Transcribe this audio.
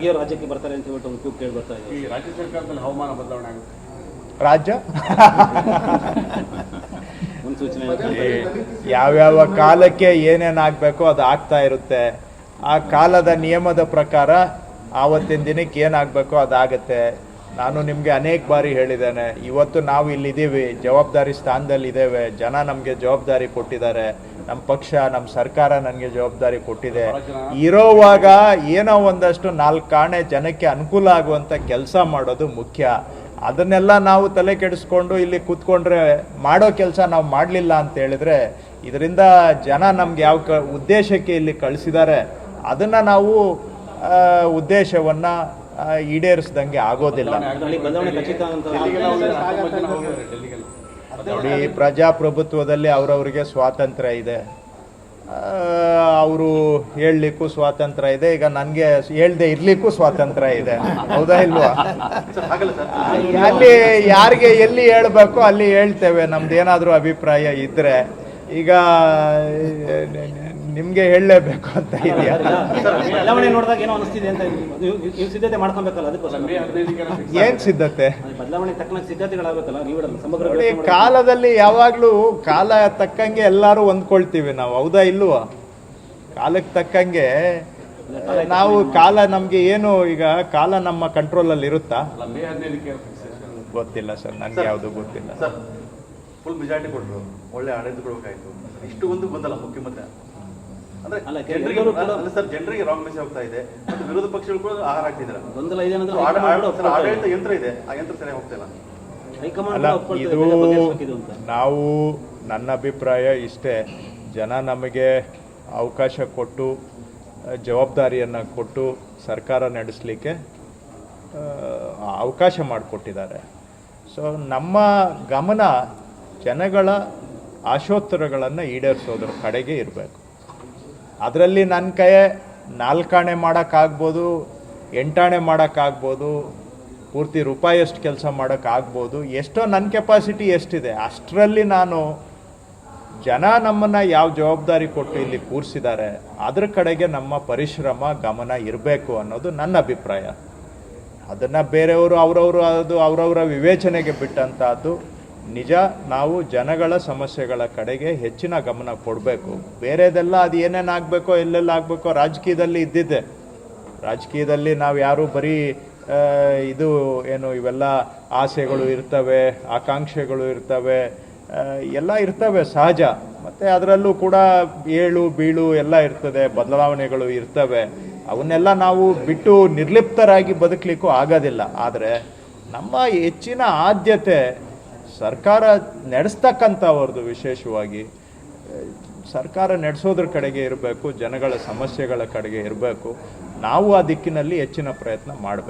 ರಾಜ್ಯಕ್ಕೆ ಬರ್ತಾರೆ ಅಂತ ಹೇಳ್ಬಿಟ್ಟು ಒಂದು ಕೇಳಿ ಬರ್ತಾ ಇದೆ. ಈ ರಾಜ್ಯ ಸರ್ಕಾರದಲ್ಲಿ ಹವಾಮಾನ ಬದಲಾವಣೆ ಆಗುತ್ತೆ. ರಾಜ್ಯ ಮುನ್ಸೂಚನೆ ಯಾವ್ಯಾವ ಕಾಲಕ್ಕೆ ಏನೇನಾಗಬೇಕೋ ಅದು ಆಗ್ತಾ ಇರುತ್ತೆ. ಆ ಕಾಲದ ನಿಯಮದ ಪ್ರಕಾರ ಆವತ್ತಿನ ದಿನಕ್ಕೆ ಏನಾಗಬೇಕೋ ಅದಾಗತ್ತೆ. ನಾನು ನಿಮಗೆ ಅನೇಕ ಬಾರಿ ಹೇಳಿದ್ದೇನೆ, ಇವತ್ತು ನಾವು ಇಲ್ಲಿದ್ದೀವಿ, ಜವಾಬ್ದಾರಿ ಸ್ಥಾನದಲ್ಲಿ ಇದ್ದೇವೆ, ಜನ ನಮಗೆ ಜವಾಬ್ದಾರಿ ಕೊಟ್ಟಿದ್ದಾರೆ, ನಮ್ಮ ಪಕ್ಷ ನಮ್ಮ ಸರ್ಕಾರ ನನಗೆ ಜವಾಬ್ದಾರಿ ಕೊಟ್ಟಿದೆ. ಇರೋವಾಗ ಏನೋ ಒಂದಷ್ಟು ನಾಲ್ಕು ಕಾಣೆ ಜನಕ್ಕೆ ಅನುಕೂಲ ಆಗುವಂಥ ಕೆಲಸ ಮಾಡೋದು ಮುಖ್ಯ. ಅದನ್ನೆಲ್ಲ ನಾವು ತಲೆ ಕೆಡಿಸ್ಕೊಂಡು ಇಲ್ಲಿ ಕೂತ್ಕೊಂಡ್ರೆ ಮಾಡೋ ಕೆಲಸ ನಾವು ಮಾಡಲಿಲ್ಲ ಅಂತ ಹೇಳಿದ್ರೆ ಇದರಿಂದ ಜನ ನಮ್ಗೆ ಯಾವ ಉದ್ದೇಶಕ್ಕೆ ಇಲ್ಲಿ ಕಳಿಸಿದ್ದಾರೆ ಅದನ್ನು ನಾವು ಉದ್ದೇಶವನ್ನು ಈಡೇರಿಸ್ದಂಗೆ ಆಗೋದಿಲ್ಲ. ನೋಡಿ, ಪ್ರಜಾಪ್ರಭುತ್ವದಲ್ಲಿ ಅವರವರಿಗೆ ಸ್ವಾತಂತ್ರ್ಯ ಇದೆ, ಅವರು ಹೇಳಲಿಕ್ಕೂ ಸ್ವಾತಂತ್ರ್ಯ ಇದೆ. ಈಗ ನನಗೆ ಹೇಳ್ದೆ ಇರ್ಲಿಕ್ಕೂ ಸ್ವಾತಂತ್ರ್ಯ ಇದೆ, ಹೌದಾ ಇಲ್ವಾ? ಅಲ್ಲಿ ಯಾರಿಗೆ ಎಲ್ಲಿ ಹೇಳ್ಬೇಕು ಅಲ್ಲಿ ಹೇಳ್ತೇವೆ, ನಮ್ದೇನಾದ್ರೂ ಅಭಿಪ್ರಾಯ ಇದ್ರೆ. ಈಗ ನಿಮ್ಗೆ ಹೇಳಲೇಬೇಕು ಅಂತ ಇದೆಯಾ? ಬದಲಾವಣೆ ನೋಡಿದಾಗ ಏನೋ ಅನಿಸ್ತಿದೆ ಅಂತ ನೀವು ಸಿದ್ಧತೆ ಮಾಡ್ಕೊಬೇಕಲ್ಲ, ಅದಕ್ಕೋಸ್ಕರ ಏನ್ ಸಿದ್ಧತೆ? ಬದಲಾವಣೆ ತಕ್ಕನಾಗಿ ಸಿದ್ಧತೆಗಳಾಗಬೇಕಲ್ಲ. ನೀವು ಸಮಗ್ರ ಕಾಲದಲ್ಲಿ ಯಾವಾಗ್ಲೂ ಕಾಲ ತಕ್ಕಂಗೆ ಎಲ್ಲರೂ ಹೊಂದ್ಕೊಳ್ತೀವಿ ನಾವು, ಹೌದಾ ಇಲ್ವಾ? ಕಾಲಕ್ಕೆ ತಕ್ಕಂಗೆ ನಾವು ಕಾಲ ನಮ್ಗೆ ಏನು ಈಗ ಕಾಲ ನಮ್ಮ ಕಂಟ್ರೋಲಲ್ಲಿ ಇರುತ್ತಾ? ಗೊತ್ತಿಲ್ಲ ಸರ್, ನನ್ಗೆ ಯಾವುದು ಗೊತ್ತಿಲ್ಲ. ಫುಲ್ ಮೆಜಾರಿಟಿ ಕೊಟ್ಟರು, ಒಳ್ಳೆ ಆಡಳಿತ ಕೊಡಬೇಕಾಯ್ತು. ಇಷ್ಟು ಒಂದು ಗೊಂದಲ ಮುಖ್ಯಮಂತ್ರಿ ಅಂದ್ರೆ ಜನರಿಗೆ ರಾಂಗ್ ಮೆಸೇಜ್ ಹೋಗ್ತಾ ಇದೆ, ಮತ್ತು ವಿರೋಧ ಪಕ್ಷಗಳು ಕೂಡ ಆಹಾರ ಆಗ್ತಿದ್ದಾರೆ. ಗೊಂದಲ ಇದೆ ಆಡಳಿತ ಯಂತ್ರ ಇದೆ, ಆ ಯಂತ್ರ ಸರಿಯಾಗಿ ಹೋಗ್ತಾ ಇಲ್ಲ. ಇದು ನಾವು, ನನ್ನ ಅಭಿಪ್ರಾಯ ಇಷ್ಟೇ, ಜನ ನಮಗೆ ಅವಕಾಶ ಕೊಟ್ಟು ಜವಾಬ್ದಾರಿಯನ್ನು ಕೊಟ್ಟು ಸರ್ಕಾರ ನಡೆಸಲಿಕ್ಕೆ ಅವಕಾಶ ಮಾಡಿಕೊಟ್ಟಿದ್ದಾರೆ. ಸೊ ನಮ್ಮ ಗಮನ ಜನಗಳ ಆಶೋತ್ತರಗಳನ್ನು ಈಡೇರಿಸೋದ್ರ ಕಡೆಗೆ ಇರಬೇಕು. ಅದರಲ್ಲಿ ನನ್ನ ಕೈ 4 ಆಣೆ ಮಾಡೋಕ್ಕಾಗ್ಬೋದು, 8 ಆಣೆ ಮಾಡೋಕ್ಕಾಗ್ಬೋದು, ಪೂರ್ತಿ ರೂಪಾಯಿಯಷ್ಟು ಕೆಲಸ ಮಾಡೋಕ್ಕಾಗ್ಬೋದು. ಎಷ್ಟೋ ನನ್ನ ಕೆಪಾಸಿಟಿ ಎಷ್ಟಿದೆ ಅಷ್ಟರಲ್ಲಿ ನಾನು ಜನ ನಮ್ಮನ್ನು ಯಾವ ಜವಾಬ್ದಾರಿ ಕೊಟ್ಟು ಇಲ್ಲಿ ಕೂರಿಸಿದ್ದಾರೆ ಅದ್ರ ಕಡೆಗೆ ನಮ್ಮ ಪರಿಶ್ರಮ ಗಮನ ಇರಬೇಕು ಅನ್ನೋದು ನನ್ನ ಅಭಿಪ್ರಾಯ. ಅದನ್ನು ಬೇರೆಯವರು ಅವರವರ ವಿವೇಚನೆಗೆ ಬಿಟ್ಟಂಥದ್ದು. ನಿಜ, ನಾವು ಜನಗಳ ಸಮಸ್ಯೆಗಳ ಕಡೆಗೆ ಹೆಚ್ಚಿನ ಗಮನ ಕೊಡಬೇಕು. ಬೇರೆದೆಲ್ಲ ಅದು ಏನೇನಾಗಬೇಕೋ ಎಲ್ಲೆಲ್ಲ ಆಗಬೇಕೋ ರಾಜಕೀಯದಲ್ಲಿ ಇದ್ದಿದ್ದೆ. ರಾಜಕೀಯದಲ್ಲಿ ನಾವು ಯಾರು ಬರೀ ಇದು ಏನು ಇವೆಲ್ಲ ಆಸೆಗಳು ಇರ್ತವೆ, ಆಕಾಂಕ್ಷೆಗಳು ಇರ್ತವೆ, ಎಲ್ಲ ಇರ್ತವೆ ಸಹಜ. ಮತ್ತು ಅದರಲ್ಲೂ ಕೂಡ ಏಳು ಬೀಳು ಎಲ್ಲ ಇರ್ತದೆ, ಬದಲಾವಣೆಗಳು ಇರ್ತವೆ. ಅವನ್ನೆಲ್ಲ ನಾವು ಬಿಟ್ಟು ನಿರ್ಲಿಪ್ತರಾಗಿ ಬದುಕಲಿಕ್ಕೂ ಆಗೋದಿಲ್ಲ. ಆದರೆ ನಮ್ಮ ಹೆಚ್ಚಿನ ಆದ್ಯತೆ ಸರ್ಕಾರ ನಡೆಸ್ತಕ್ಕಂಥವ್ರದ್ದು, ವಿಶೇಷವಾಗಿ ಸರ್ಕಾರ ನಡೆಸೋದ್ರ ಕಡೆಗೆ ಇರಬೇಕು, ಜನಗಳ ಸಮಸ್ಯೆಗಳ ಕಡೆಗೆ ಇರಬೇಕು. ನಾವು ಆ ದಿಕ್ಕಿನಲ್ಲಿ ಹೆಚ್ಚಿನ ಪ್ರಯತ್ನ ಮಾಡಬೇಕು.